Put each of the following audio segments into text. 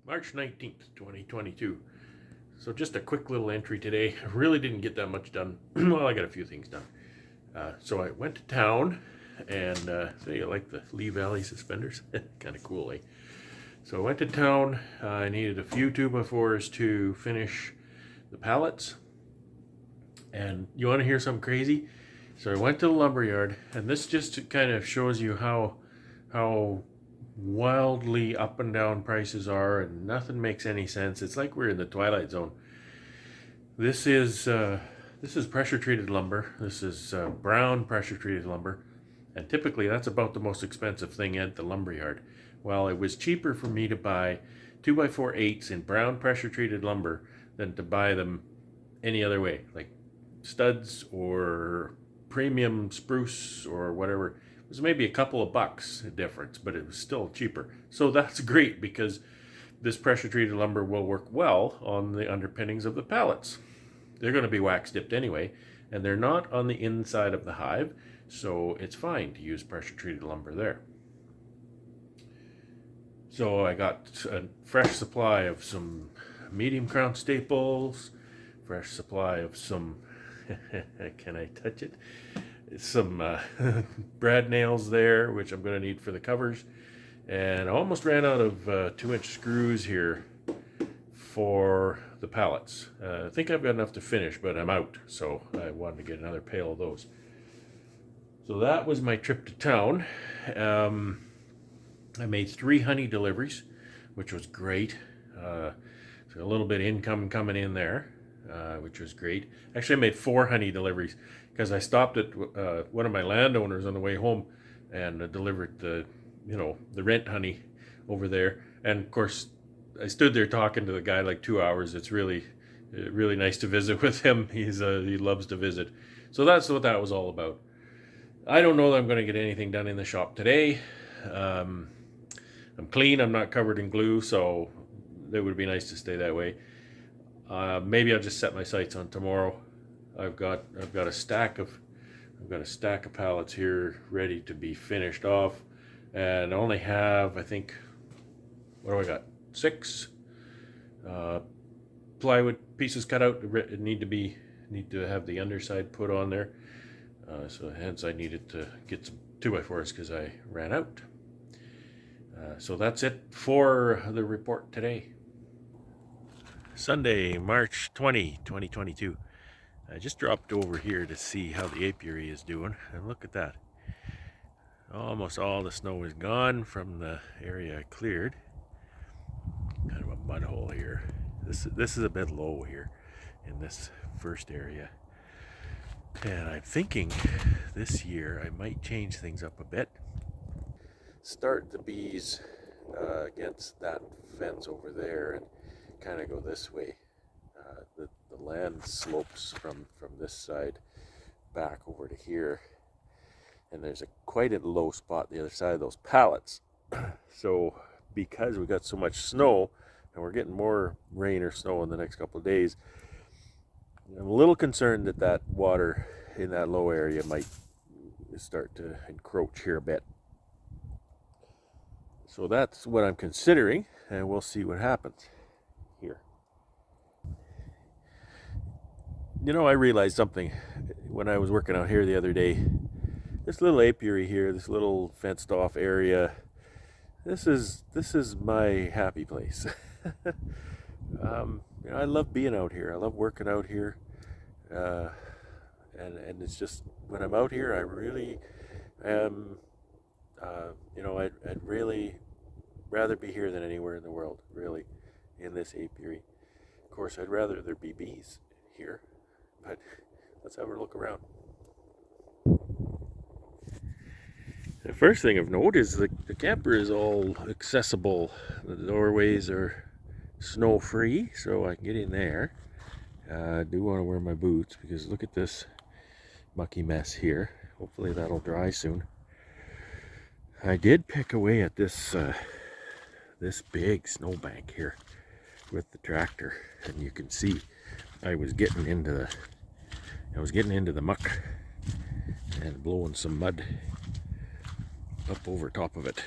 March 19th, 2022. So just a quick little entry today. I really didn't get that much done. Well, I got a few things done. So I went to town and so you like the Lee Valley suspenders? Kind of cool, eh? So I went to town. I needed a few 2x4s to finish the pallets. And you want to hear something crazy? So I went to the lumber yard, and this just kind of shows you how wildly up and down prices are, and nothing makes any sense. It's like we're in the twilight zone. This is pressure treated lumber. This is brown pressure treated lumber, and typically that's about the most expensive thing at the lumber yard. Well, it was cheaper for me to buy 2x4 8s in brown pressure treated lumber than to buy them any other way, like studs or premium spruce or whatever. It was maybe a couple of bucks difference, but it was still cheaper. So that's great because this pressure treated lumber will work well on the underpinnings of the pallets. They're going to be wax dipped anyway, and they're not on the inside of the hive, so it's fine to use pressure treated lumber there. So I got a fresh supply of some medium crown staples, fresh supply of some can I touch it? Some brad nails there, which I'm going to need for the covers. And I almost ran out of 2-inch screws here for the pallets. I think I've got enough to finish, but I'm out. So I wanted to get another pail of those. So that was my trip to town. I made 3 honey deliveries, which was great. So a little bit of income coming in there. Which was great. Actually, I made 4 honey deliveries because I stopped at one of my landowners on the way home and delivered the rent honey over there. And of course, I stood there talking to the guy like 2 hours. It's really nice to visit with him. He loves to visit. So that's what that was all about. I don't know that I'm going to get anything done in the shop today. I'm clean. I'm not covered in glue, so it would be nice to stay that way. Maybe I'll just set my sights on tomorrow. I've got a stack of pallets here ready to be finished off, and I only have, I think, what do I got? 6 plywood pieces cut out. Need to have the underside put on there. So hence I needed to get some 2x4s because I ran out. So that's it for the report today. Sunday, March 20, 2022. I just dropped over here to see how the apiary is doing, and look at that. Almost all the snow is gone from the area I cleared. Kind of a mud hole here. This is a bit low here in this first area. And I'm thinking this year I might change things up a bit. Start the bees against that fence over there and kind of go this way. The land slopes from this side back over to here, and there's quite a low spot the other side of those pallets. So because we got so much snow and we're getting more rain or snow in the next couple of days, I'm a little concerned that water in that low area might start to encroach here a bit. So that's what I'm considering, and we'll see what happens here. I realized something when I was working out here the other day. This little apiary here, this little fenced off area, this is my happy place. I love being out here. I love working out here. And it's just, when I'm out here, I really am, I'd really rather be here than anywhere in the world, really, in this apiary. Of course, I'd rather there be bees here, but let's have a look around. The first thing of note is the camper is all accessible. The doorways are snow-free, so I can get in there. I do want to wear my boots because look at this mucky mess here. Hopefully that'll dry soon. I did pick away at this big snowbank here with the tractor, and you can see I was getting into the muck and blowing some mud up over top of it.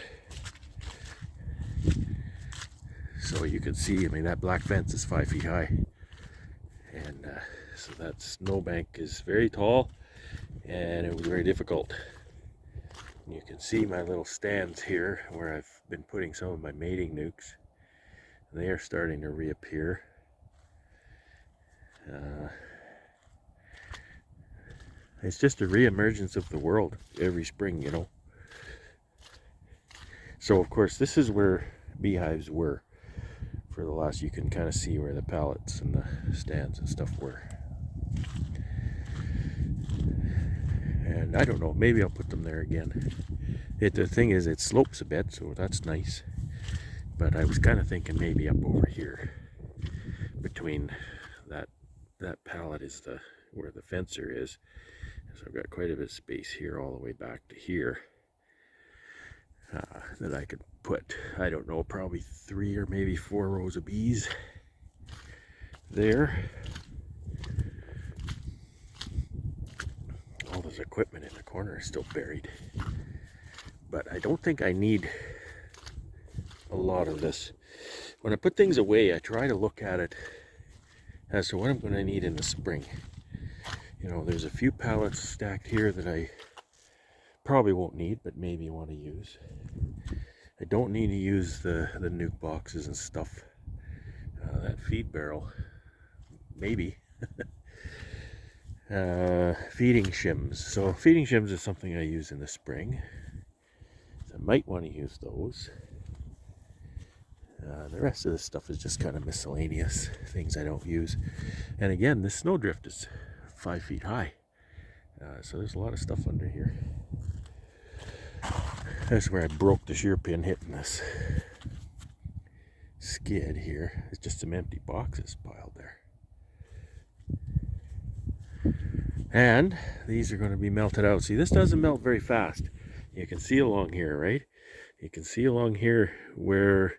So you can see, I mean, that black fence is 5 feet high. And so that snowbank is very tall, and it was very difficult. And you can see my little stands here where I've been putting some of my mating nukes. They are starting to reappear. It's just a re-emergence of the world every spring, you know. So of course this is where beehives were for the last, you can kind of see where the pallets and the stands and stuff were. And I don't know, maybe I'll put them there again. The thing is, it slopes a bit, so that's nice. But I was kind of thinking maybe up over here between that pallet is where the fencer is. So I've got quite a bit of space here all the way back to here that I could put, I don't know, probably 3 or maybe 4 rows of bees there. All this equipment in the corner is still buried. But I don't think I need a lot of this. When I put things away, I try to look at it as to what I'm going to need in the spring. You know, there's a few pallets stacked here that I probably won't need, but maybe want to use. I don't need to use the nuke boxes and stuff. That feed barrel, maybe. Feeding shims. So feeding shims is something I use in the spring. So I might want to use those. The rest of this stuff is just kind of miscellaneous things I don't use. And again, this snowdrift is 5 feet high. So there's a lot of stuff under here. That's where I broke the shear pin hitting this skid here. It's just some empty boxes piled there. And these are going to be melted out. See, this doesn't melt very fast. You can see along here, right? You can see along here where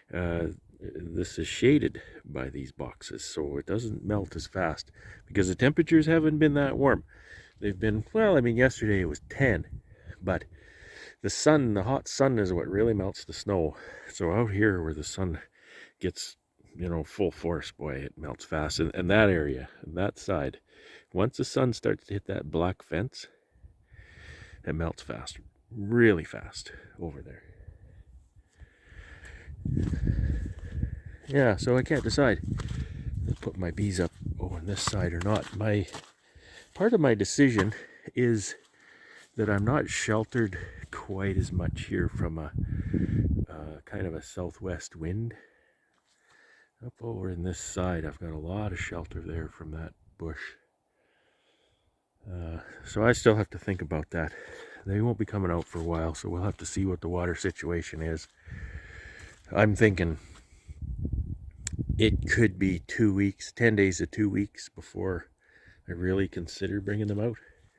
this is shaded by these boxes, so it doesn't melt as fast because the temperatures haven't been that warm. They've been, well, I mean, yesterday it was 10, but the sun, the hot sun is what really melts the snow. So out here where the sun gets, you know, full force, boy, it melts fast. And that area, that side, once the sun starts to hit that black fence, it melts fast, really fast over there. Yeah, so I can't decide to put my bees up on this side or not. Part of my decision is that I'm not sheltered quite as much here from a kind of a southwest wind. Up over in this side, I've got a lot of shelter there from that bush. So I still have to think about that. They won't be coming out for a while, so we'll have to see what the water situation is. I'm thinking it could be 2 weeks, 10 days to 2 weeks before I really consider bringing them out.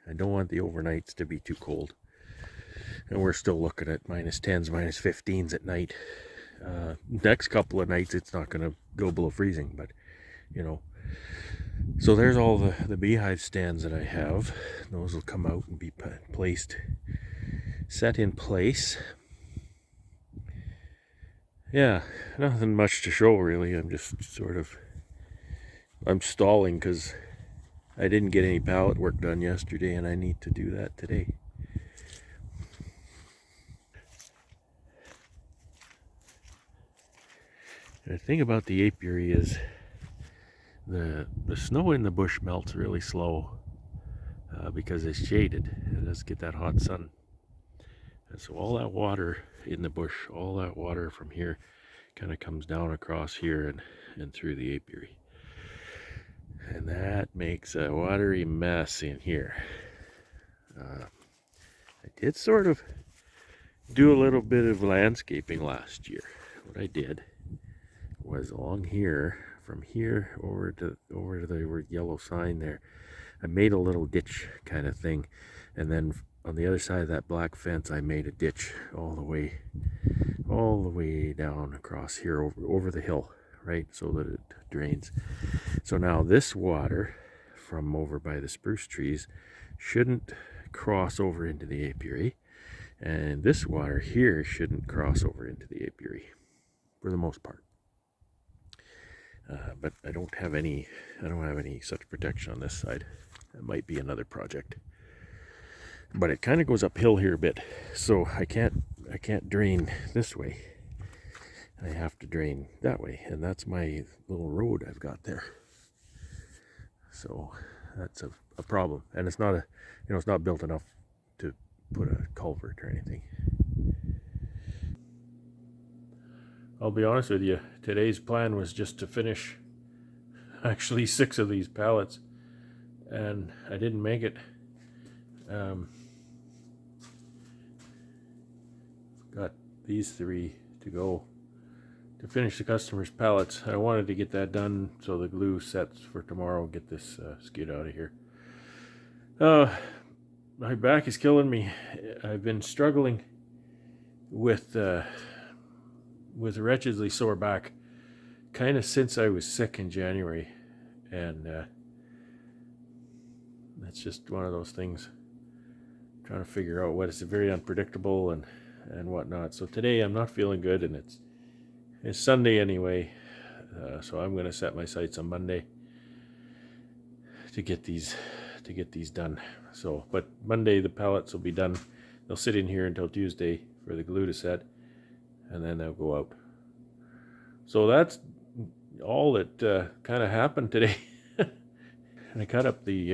I don't want the overnights to be too cold. And we're still looking at -10s, -15s at night. Next couple of nights it's not going to go below freezing, but you know. So there's all the beehive stands that I have. Those will come out and be set in place. Yeah, nothing much to show really. I'm just I'm stalling because I didn't get any pallet work done yesterday and I need to do that today. The thing about the apiary is the snow in the bush melts really slow because it's shaded. It does get that hot sun. And so all that water in the bush, all that water from here kind of comes down across here and through the apiary. And that makes a watery mess in here. I did sort of do a little bit of landscaping last year. What I did was along here, from here over to the yellow sign there, I made a little ditch kind of thing, and then on the other side of that black fence I made a ditch all the way down across here over the hill, right, so that it drains. So now this water from over by the spruce trees shouldn't cross over into the apiary, and this water here shouldn't cross over into the apiary for the most part. but I don't have any such protection on this side. That might be another project. But it kind of goes uphill here a bit, so I can't drain this way. I have to drain that way, and that's my little road I've got there. So that's a problem, and it's not it's not built enough to put a culvert or anything. I'll be honest with you, today's plan was just to finish actually 6 of these pallets, and I didn't make it. Got these 3 to go to finish the customer's pallets. I wanted to get that done so the glue sets for tomorrow. Get this skid out of here. My back is killing me. I've been struggling with a wretchedly sore back kind of since I was sick in January, and that's just one of those things. I'm trying to figure out what is very unpredictable and whatnot. So today I'm not feeling good, and it's Sunday anyway, so I'm going to set my sights on Monday to get these done. So, but Monday the pallets will be done. They'll sit in here until Tuesday for the glue to set, and then they'll go out. So that's all that kind of happened today. And I cut up these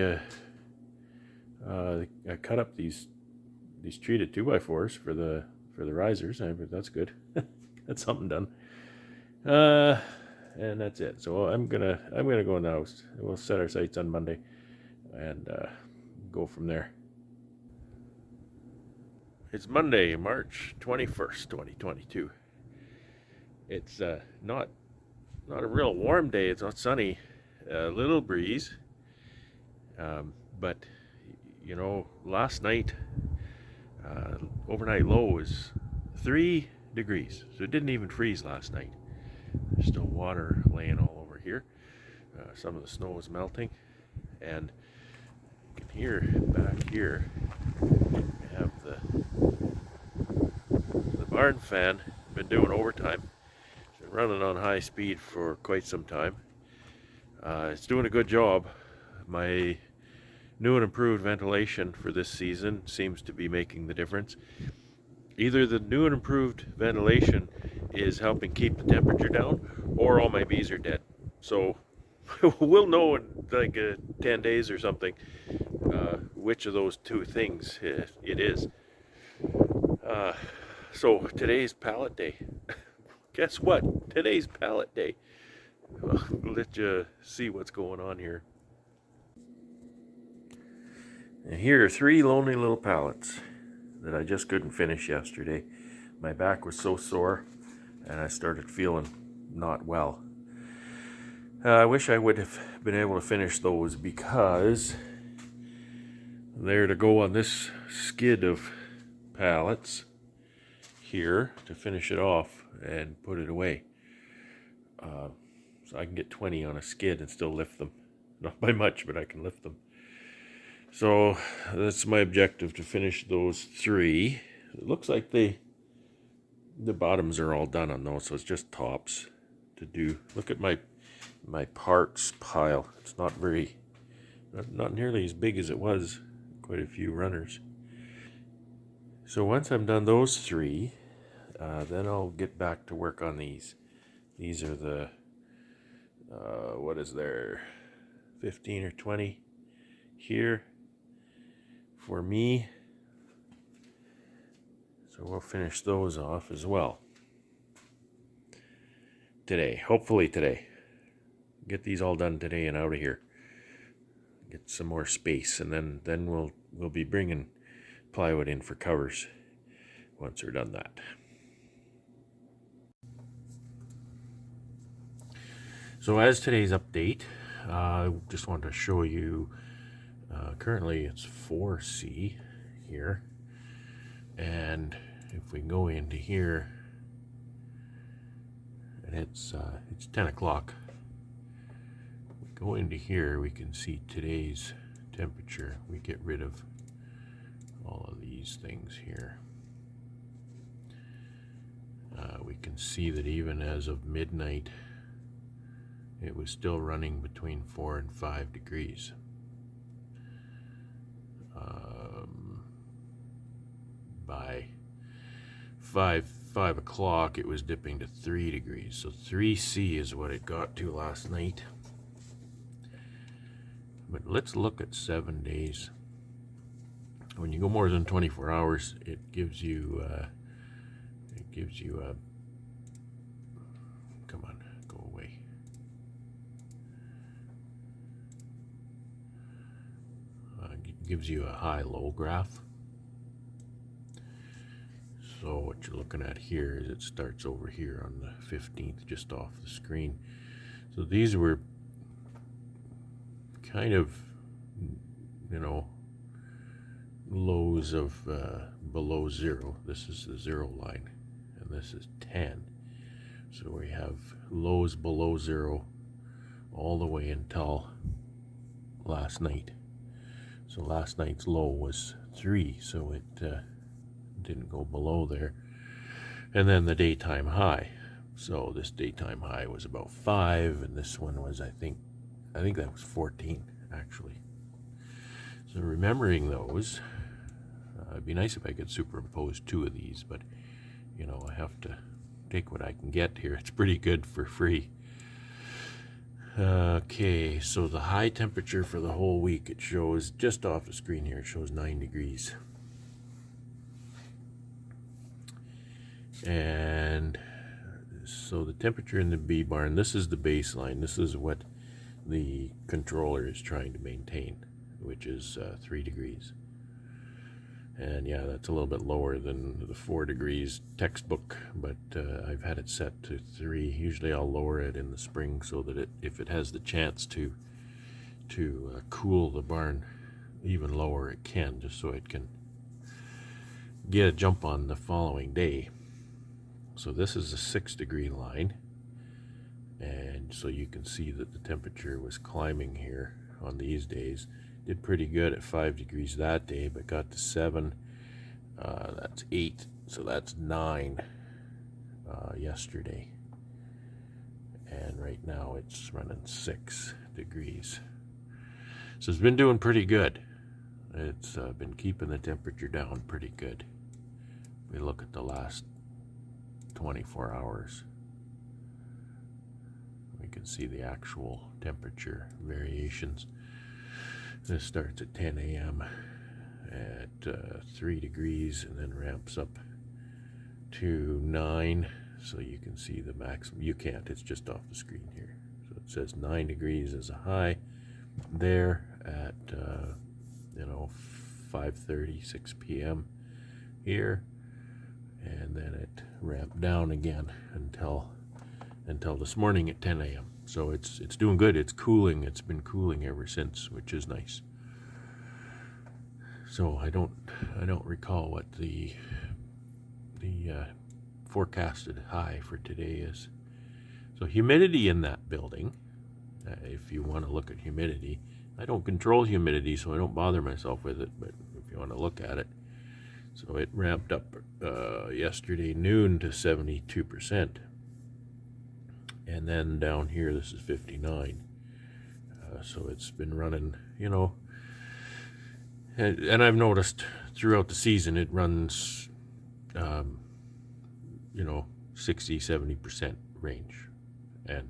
treated 2x4s for the risers. That's good. That's something done. And that's it. So I'm gonna go now. We'll set our sights on Monday and go from there. It's Monday, March 21st, 2022. It's not a real warm day. It's not sunny. A little breeze. But you know, last night overnight low was 3 degrees, so it didn't even freeze last night. There's still water laying all over here. Some of the snow is melting, and you can hear back here we have the barn fan. Been doing overtime. It's been running on high speed for quite some time. It's doing a good job. My new and improved ventilation for this season seems to be making the difference. Either the new and improved ventilation is helping keep the temperature down, or all my bees are dead. So we'll know in like 10 days or something which of those 2 things it is. So today's pallet day. Guess what? Today's pallet day. I'll let you see what's going on here. And here are 3 lonely little pallets that I just couldn't finish yesterday. My back was so sore, and I started feeling not well. I wish I would have been able to finish those, because they're to go on this skid of pallets here to finish it off and put it away. So I can get 20 on a skid and still lift them. Not by much, but I can lift them. So that's my objective, to finish those 3. It looks like the bottoms are all done on those, so it's just tops to do. Look at my parts pile. It's not nearly as big as it was. Quite a few runners. So once I'm done those 3, then I'll get back to work on these. These are the what is there, 15 or 20 here for me. So we'll finish those off as well today. Hopefully today. Get these all done today and out of here. Get some more space, and then we'll be bringing plywood in for covers once we're done that. So as today's update, I just wanted to show you, currently it's 4C here, and if we go into here, and it's 10 o'clock, we go into here, we can see today's temperature. We get rid of all of these things here. We can see that even as of midnight, it was still running between 4 and 5 degrees. By 5 o'clock it was dipping to 3 degrees. So 3C is what it got to last night. But let's look at 7 days. When you go more than 24 hours, it gives you come on, go away. It gives you a high-low graph. So what you're looking at here is it starts over here on the 15th, just off the screen. So these were kind of, you know, lows of below 0. This is the 0 line, and this is 10. So we have lows below 0 all the way until last night. So last night's low was 3, so it didn't go below there. And then the daytime high. So this daytime high was about 5, and this one was, I think that was 14 actually. So remembering those, it'd be nice if I could superimpose 2 of these, but you know, I have to take what I can get here. It's pretty good for free. Okay, so the high temperature for the whole week, it shows just off the screen here, it shows 9 degrees. And so the temperature in the bee barn, this is the baseline. This is what the controller is trying to maintain, which is 3 degrees. And yeah, that's a little bit lower than the 4 degrees textbook, but I've had it set to 3. Usually I'll lower it in the spring so that if it has the chance to cool the barn even lower, it can, just so it can get a jump on the following day. So this is a 6 degree line, and so you can see that the temperature was climbing here on these days. Did pretty good at 5 degrees that day, but got to 7. That's 8, so that's 9 yesterday. And right now it's running 6 degrees. So it's been doing pretty good. It's been keeping the temperature down pretty good. We look at the last 24 hours. We can see the actual temperature variations. This starts at 10 a.m. at 3 degrees and then ramps up to 9. So you can see the maximum. You can't, it's just off the screen here. So it says 9 degrees as a high there at 5:30, 6 p.m. here. And then it ramped down again until this morning at 10 a.m. So it's doing good. It's cooling. It's been cooling ever since, which is nice. So I don't recall what the forecasted high for today is. So humidity in that building, if you want to look at humidity, I don't control humidity, so I don't bother myself with it, but if you want to look at it, so it ramped up yesterday noon to 72%. And then down here, this is 59. So it's been running, you know, and I've noticed throughout the season it runs, 60, 70% range. And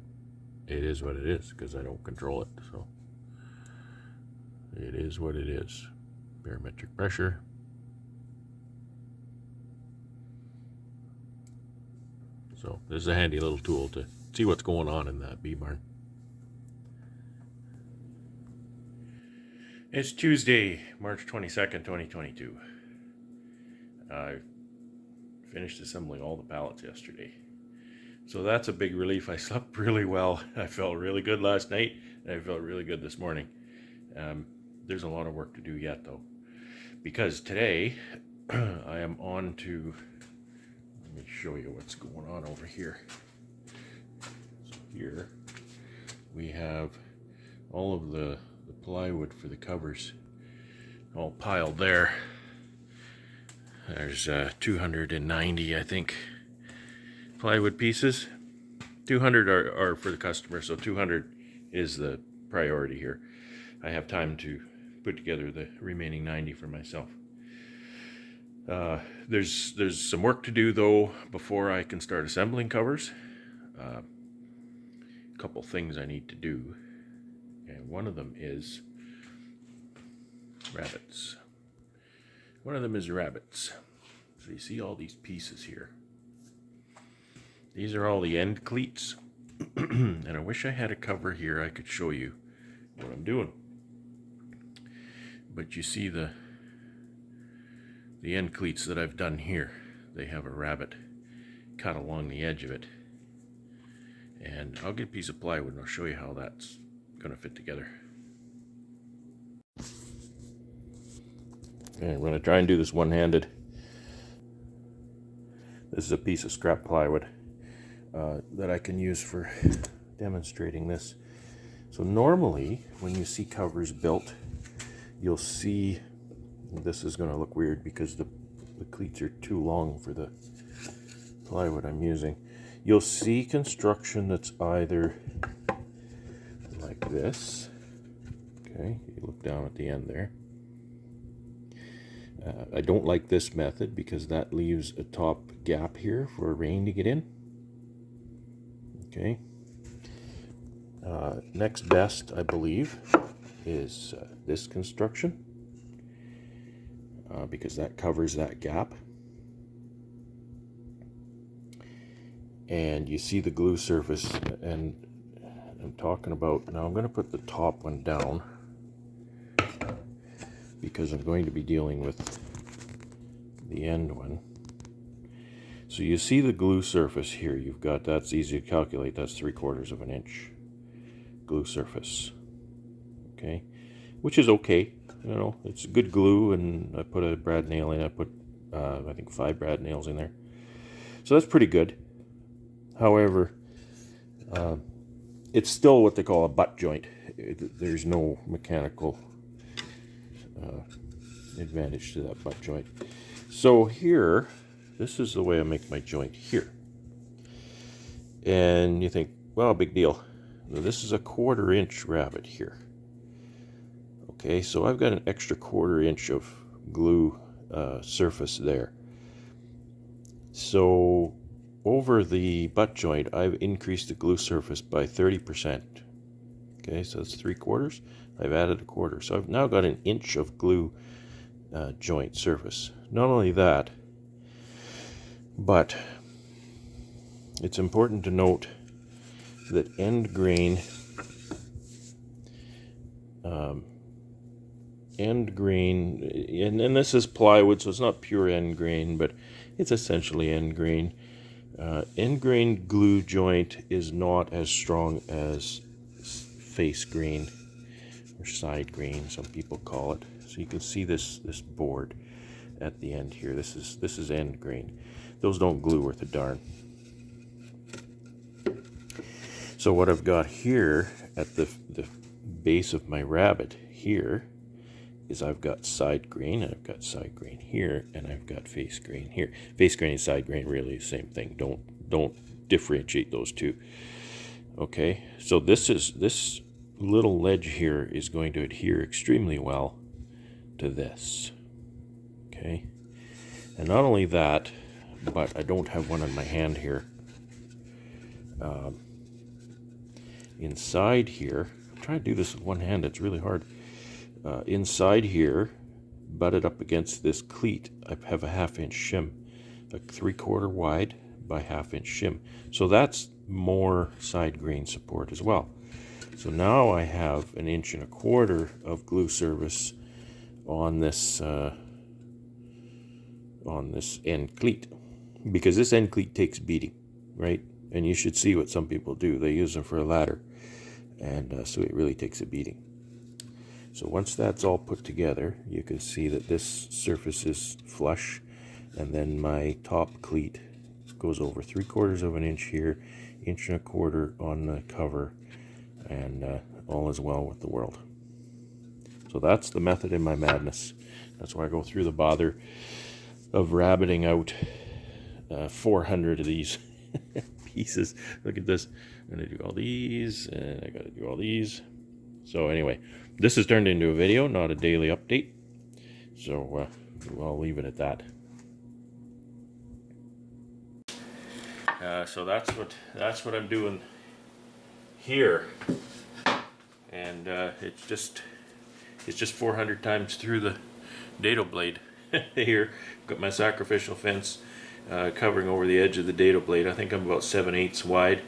it is what it is because I don't control it. So it is what it is. Barometric pressure. So this is a handy little tool to see what's going on in that bee barn. It's Tuesday, March 22nd, 2022. I finished assembling all the pallets yesterday. So that's a big relief. I slept really well. I felt really good last night, and I felt really good this morning. There's a lot of work to do yet, though, because today I am on to, let me show you what's going on over here. So here we have all of the plywood for the covers all piled there. There's 290, I think, plywood pieces, 200 are for the customer, so 200 is the priority here. I have time to put together the remaining 90 for myself. There's some work to do though before I can start assembling covers. A couple things I need to do, and one of them is rabbets. So you see all these pieces here. These are all the end cleats, and I wish I had a cover here I could show you what I'm doing. But you see the end cleats that I've done here. They have a rabbet cut along the edge of it. And I'll get a piece of plywood and I'll show you how that's going to fit together. Okay, I'm going to try and do this one-handed. This is a piece of scrap plywood that I can use for demonstrating this. So normally when you see covers built, you'll see, this is going to look weird because the cleats are too long for the plywood I'm using. You'll see construction that's either like this. Okay, you look down at the end there. I don't like this method because that leaves a top gap here for rain to get in. Okay. Next best, I believe, is this construction because that covers that gap. And you see the glue surface, and I'm talking about, now I'm going to put the top one down because I'm going to be dealing with the end one. So you see the glue surface here. You've got, that's easy to calculate, that's 3/4 of an inch glue surface. Okay, which is okay, you know, it's good glue, and I put a brad nail in. I put I think 5 brad nails in there, so that's pretty good. However, it's still what they call a butt joint. There's no mechanical advantage to that butt joint. So here, this is the way I make my joint here. And you think, well, big deal. Now, this is a 1/4 inch rabbet here. Okay, so I've got an extra 1/4 inch of glue surface there. So over the butt joint, I've increased the glue surface by 30%. Okay, so that's 3/4. I've added a 1/4. So I've now got an inch of glue joint surface. Not only that, but it's important to note that end grain, and this is plywood, so it's not pure end grain, but it's essentially end grain. End grain glue joint is not as strong as face grain or side grain, some people call it. So you can see this board at the end here. This is end grain. Those don't glue worth a darn. So what I've got here at the base of my rabbet here is I've got side grain, and I've got side grain here, and I've got face grain here. Face grain and side grain really the same thing. Don't differentiate those two. Okay, so this little ledge here is going to adhere extremely well to this. Okay, and not only that, but I don't have one in my hand here. Inside here, I'm trying to do this with one hand, it's really hard. Inside here, butted up against this cleat, I have a 1/2 inch shim, a 3/4 wide by 1/2 inch shim. So that's more side grain support as well. So now I have 1 1/4 inches of glue surface on this end cleat, because this end cleat takes beating, right? And you should see what some people do. They use them for a ladder, and so it really takes a beating. So once that's all put together, you can see that this surface is flush, and then my top cleat goes over 3/4 of an inch here, 1 1/4 inch on the cover, and all is well with the world. So that's the method in my madness. That's why I go through the bother of rabbiting out 400 of these pieces. Look at this. I'm going to do all these, and I got to do all these. So anyway, this has turned into a video, not a daily update. So I'll leave it at that. So that's what I'm doing here, and it's just 400 times through the dado blade. Here, got my sacrificial fence covering over the edge of the dado blade. I think I'm about 7/8 wide,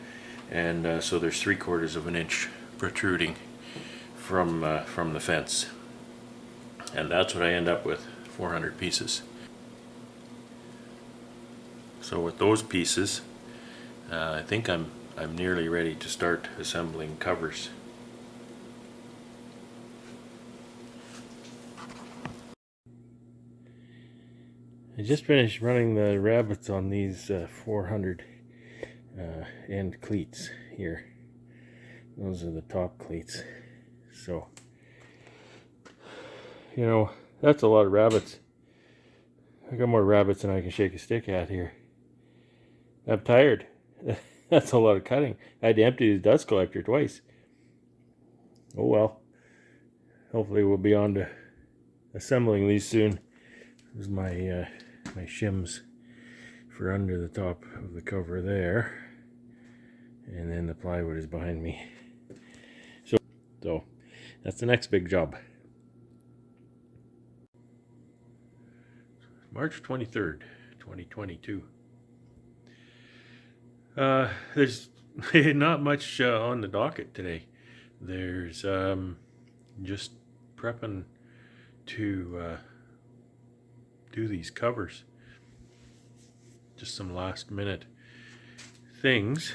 and so there's 3/4 of an inch protruding from the fence, and that's what I end up with, 400 pieces. So with those pieces, I think I'm nearly ready to start assembling covers. I just finished running the rabbets on these 400 end cleats here. Those are the top cleats. So, you know, that's a lot of rabbets. I got more rabbets than I can shake a stick at here. I'm tired. That's a lot of cutting. I had to empty the dust collector twice. Oh well. Hopefully we'll be on to assembling these soon. There's my my shims for under the top of the cover there, and then the plywood is behind me. So that's the next big job. March 23rd, 2022. There's not much on the docket today. There's just prepping to do these covers. Just some last minute things.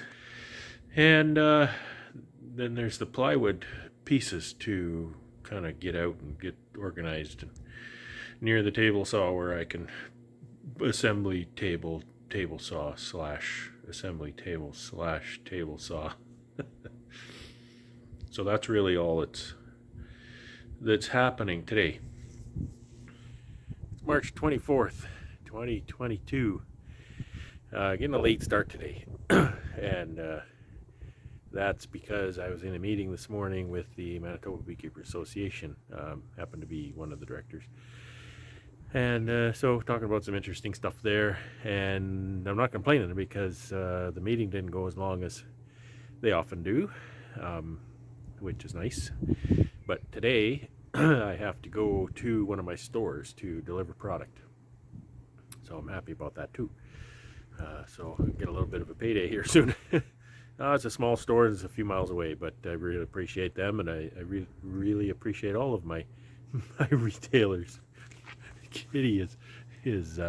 And then there's the plywood pieces to kind of get out and get organized near the table saw, where I can assembly table saw / assembly table / table saw. So that's really all that's happening today. It's March 24th, 2022. Getting a late start today. And that's because I was in a meeting this morning with the Manitoba Beekeepers Association. Happened to be one of the directors. And so talking about some interesting stuff there, and I'm not complaining because the meeting didn't go as long as they often do, which is nice. But today I have to go to one of my stores to deliver product, so I'm happy about that too. So I'll get a little bit of a payday here soon. It's a small store, it's a few miles away, but I really appreciate them, and I really appreciate all of my retailers. Kitty is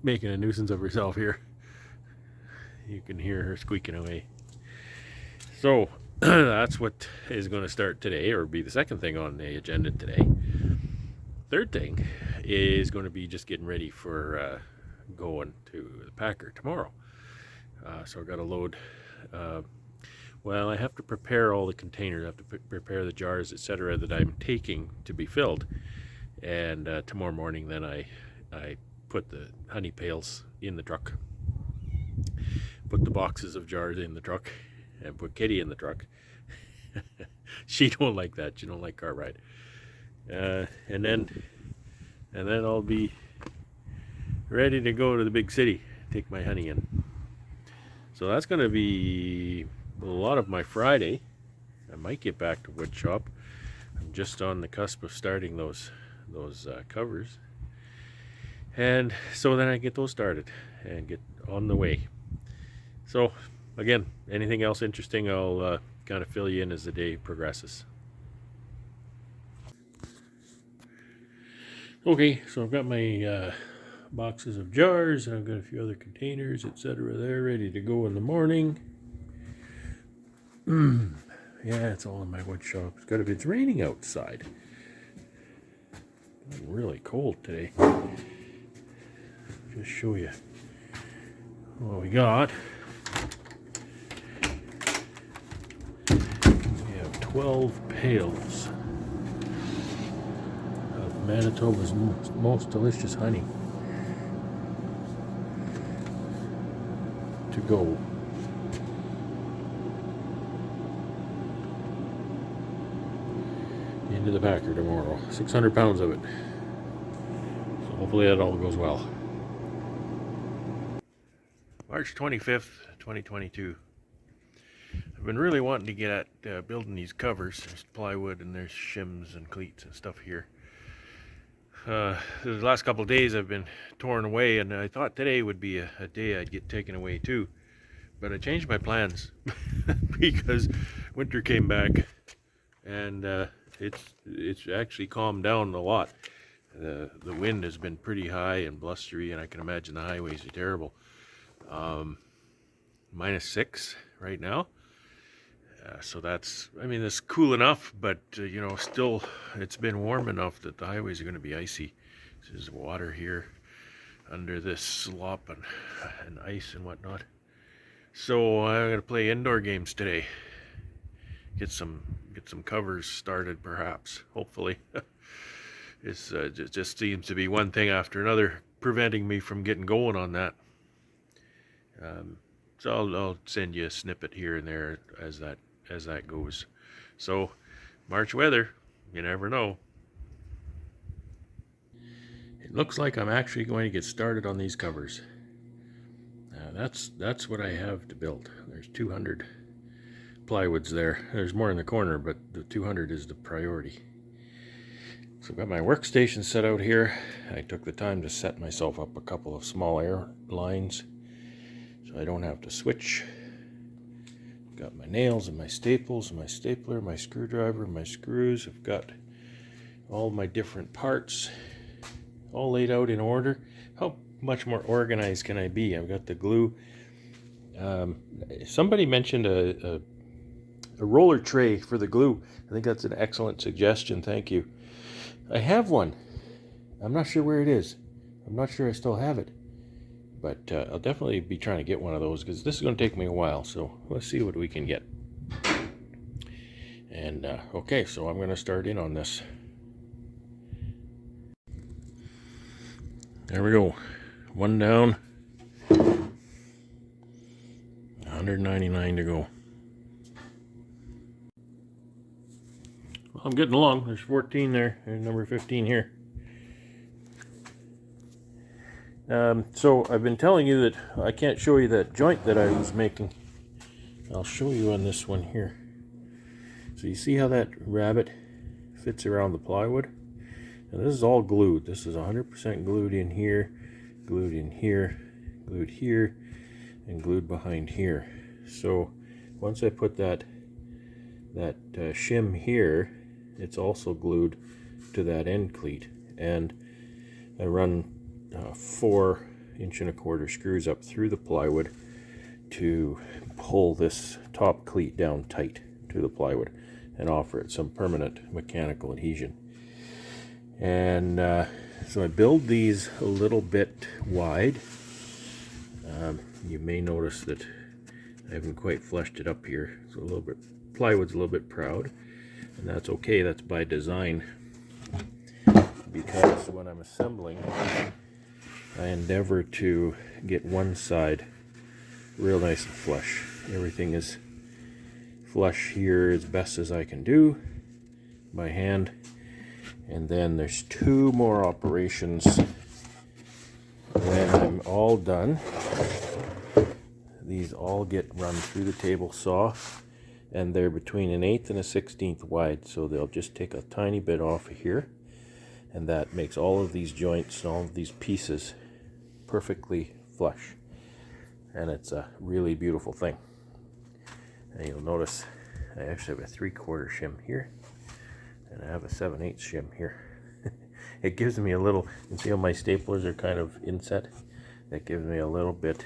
making a nuisance of herself here. You can hear her squeaking away. So that's what is going to start today, or be the second thing on the agenda today. Third thing is going to be just getting ready for going to the packer tomorrow. So I've got to load. Well, I have to prepare all the containers. I have to prepare the jars, etc., that I'm taking to be filled. And tomorrow morning, then I put the honey pails in the truck, put the boxes of jars in the truck, and put Kitty in the truck. She don't like that. She don't like cart ride. And then I'll be ready to go to the big city, take my honey in. So that's going to be a lot of my Friday. I might get back to wood shop. I'm just on the cusp of starting those covers, and so then I get those started and get on the way. So again, anything else interesting, I'll kind of fill you in as the day progresses. Okay, so I've got my boxes of jars, and I've got a few other containers, etc. They're ready to go in the morning. Yeah, it's all in my wood shop. It's raining outside. It's really cold today. Just show you what we got. We have 12 pails of Manitoba's most delicious honey to go. into the packer tomorrow. 600 pounds of it. So hopefully that all goes well. March 25th, 2022. I've been really wanting to get at building these covers. There's plywood and there's shims and cleats and stuff here. The last couple of days I've been torn away, and I thought today would be a day I'd get taken away too. But I changed my plans because winter came back, and it's actually calmed down a lot. The wind has been pretty high and blustery, and I can imagine the highways are terrible. -6 right now. So that's, I mean, it's cool enough, but you know, still it's been warm enough that the highways are going to be icy. There's water here under this slop and ice and whatnot. So I'm going to play indoor games today. Get some covers started, perhaps, hopefully. It just seems to be one thing after another preventing me from getting going on that. So I'll send you a snippet here and there as that goes. So March weather, you never know. It looks like I'm actually going to get started on these covers. That's what I have to build. There's 200 plywoods there. There's more in the corner, but the 200 is the priority. So I've got my workstation set out here. I took the time to set myself up a couple of small air lines so I don't have to switch. Got my nails and my staples, my stapler, my screwdriver, my screws. I've got all my different parts all laid out in order. How much more organized can I be? I've got the glue. Somebody mentioned a roller tray for the glue. I think that's an excellent suggestion. Thank you. I have one. I'm not sure where it is. I'm not sure I still have it. But I'll definitely be trying to get one of those because this is going to take me a while. So let's see what we can get. And okay, so I'm going to start in on this. There we go. One down. 199 to go. Well, I'm getting along. There's 14 there. There's number 15 here. So I've been telling you that I can't show you that joint that I was making. I'll show you on this one here. So you see how that rabbet fits around the plywood? And this is all glued. This is 100% glued in here, glued in here, glued here, and glued behind here. So once I put that shim here, it's also glued to that end cleat. And I run 4 1.25" screws up through the plywood to pull this top cleat down tight to the plywood and offer it some permanent mechanical adhesion. And so I build these a little bit wide. You may notice that I haven't quite fleshed it up here. So a little bit, plywood's a little bit proud, and that's okay. That's by design, because when I'm assembling, I endeavor to get one side real nice and flush. Everything is flush here as best as I can do by hand. And then there's 2 more operations when I'm all done. These all get run through the table saw, and they're between 1/8 and 1/16 wide, so they'll just take a tiny bit off of here, and that makes all of these joints and all of these pieces perfectly flush, and it's a really beautiful thing. And you'll notice I actually have a 3/4 shim here, and I have a 7/8 shim here. It gives me a little, you see how my staplers are kind of inset? That gives me a little bit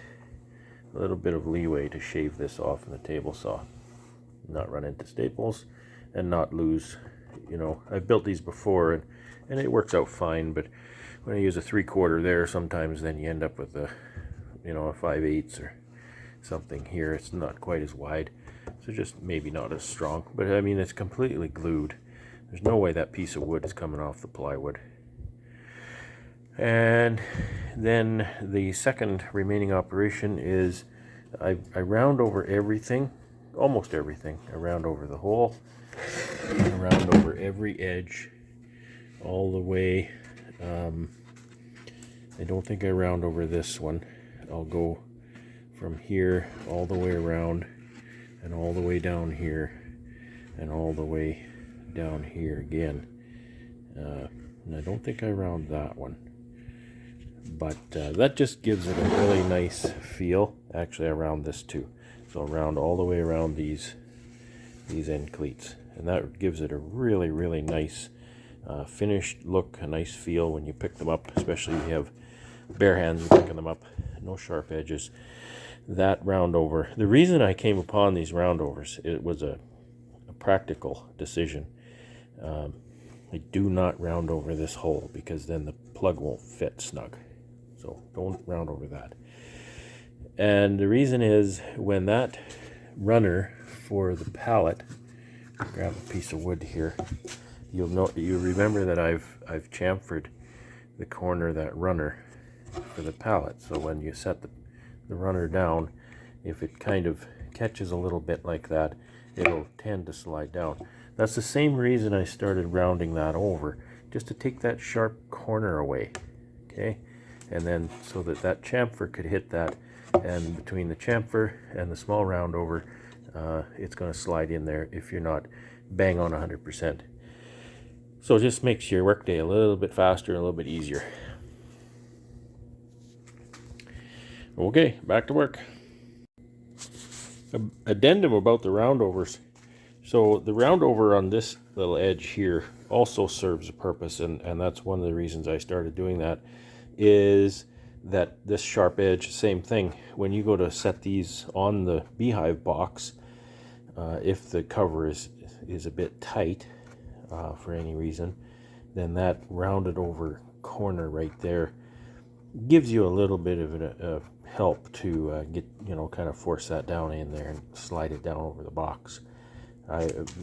of leeway to shave this off in the table saw, not run into staples and not lose, you know, I've built these before and it works out fine, but when I use a 3/4 there, sometimes then you end up with a, you know, a 5/8 or something here. It's not quite as wide, so just maybe not as strong, but I mean, it's completely glued. There's no way that piece of wood is coming off the plywood. And then the second remaining operation is I round over everything almost everything. I round over the hole, I round over every edge all the way. I don't think I round over this one. I'll go from here all the way around and all the way down here and all the way down here again. And I don't think I round that one, but that just gives it a really nice feel. Actually, I round this too, so I'll round all the way around these end cleats, and that gives it a really nice finished look, a nice feel when you pick them up, especially if you have bare hands and picking them up, no sharp edges. That round over, the reason I came upon these roundovers, it was a practical decision. I do not round over this hole because then the plug won't fit snug, so don't round over that. And the reason is, when that runner for the pallet, grab a piece of wood here, you remember that I've chamfered the corner of that runner for the pallet, so when you set the runner down, if it kind of catches a little bit like that, it'll tend to slide down. That's the same reason I started rounding that over, just to take that sharp corner away, okay? And then so that chamfer could hit that, and between the chamfer and the small roundover, it's going to slide in there if you're not bang on 100%. So it just makes your workday a little bit faster, a little bit easier. Okay, back to work. Addendum about the roundovers. So the roundover on this little edge here also serves a purpose, and that's one of the reasons I started doing that, is that this sharp edge, same thing. When you go to set these on the beehive box, if the cover is a bit tight for any reason, then that rounded over corner right there gives you a little bit of a help to get, kind of force that down in there and slide it down over the box.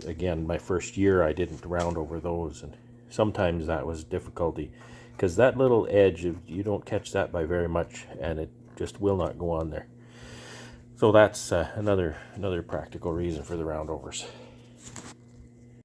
Again, my first year I didn't round over those, and sometimes that was difficulty because that little edge, you don't catch that by very much, and it just will not go on there. So that's another practical reason for the roundovers.